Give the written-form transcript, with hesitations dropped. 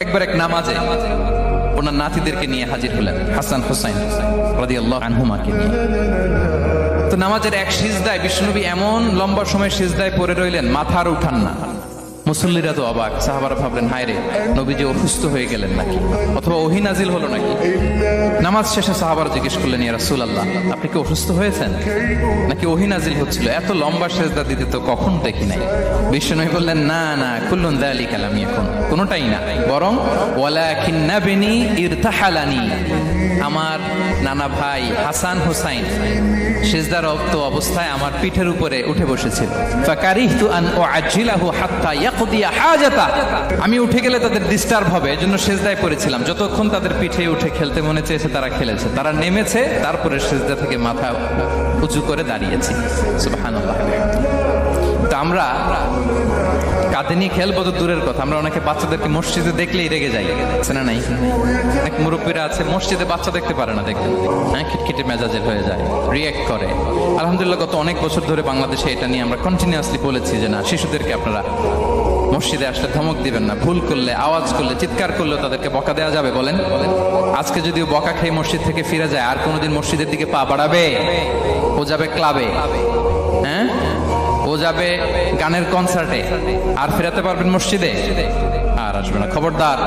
একবার এক নামাজে ওনার নাতিদেরকে নিয়ে হাজির হলেন, হাসান হুসাইন রাদিয়াল্লাহু আনহুমাকে নিয়ে। তো নামাজের এক সিজদায় বিশ্বনবী এমন লম্বা সময় সিজদায় পড়ে রইলেন, মাথা আর উঠান না। মুসল্লিরা তো অবাক, সাহাবারা ভাবলেন হায় রে, নবীজি অসুস্থ হয়ে গেলেন নাকি, অথবা ওহী নাজিল হলো নাকি। নামাজ শেষে সাহাবারা জিজ্ঞেস করলেন, ইয়া রাসূলুল্লাহ, আপনি কি অসুস্থ হয়েছেন নাকি ওহী নাজিল হচ্ছিল? এত লম্বা সিজদা দিতে তো কখন দেখি নাই। বিশ্বনবী বললেন, না না, কুল্লুন যালিকা লাম ইয়াকুন, কোনটাই না, বরং ওয়ালাকিন্নাবনি ইরতাহালানি, আমার নানা ভাই হাসান হুসাইন সিজদারত অবস্থায় আমার পিঠের উপরে উঠে বসেছিল। ফাকারিহতু আন উআজ্জিলাহু হাত্তা ইয়াকদিয়া হাজাতা, আমি উঠে গেলে তাদের ডিস্টার্ব হবে, এজন্য সিজদায় পড়েছিলাম। যতক্ষণ তাদের পিঠে উঠে খেলতে মনে চেয়েছে তারা খেলেছে, তারা নেমেছে, তারপরে সিজদা থেকে মাথা উঁচু করে দাঁড়িয়েছি। সুবহানাল্লাহ। তো আমরা কাঁধে নিয়ে খেলবো তো দূরের কথা, আমরা অনেকে বাচ্চাদেরকে মসজিদে দেখলেই রেগে যাই, না নাই? অনেক মুরব্বীরা আছে মসজিদে বাচ্চা দেখতে পারে না, দেখবেন হ্যাঁ, খিটখিটে মেজাজের হয়ে যায়, রিয়েক্ট করে। আলহামদুলিল্লাহ গত অনেক বছর ধরে বাংলাদেশে এটা নিয়ে আমরা কন্টিনিউয়াসলি বলেছি যে না, শিশুদেরকে আপনারা মসজিদে আসলে ধমক দিবেন না, ভুল করলে, আওয়াজ করলে, চিৎকার করলেও তাদেরকে বকা দেওয়া যাবে? বলেন। আজকে যদিও বকা খেয়ে মসজিদ থেকে ফিরে যায়, আর কোনোদিন মসজিদের দিকে পা বাড়াবে? ও যাবে ক্লাবে, হ্যাঁ, ও যাবে গানের কনসার্টে, আর ফেরাতে পারবেন মসজিদে? আর আসবে না, খবরদার।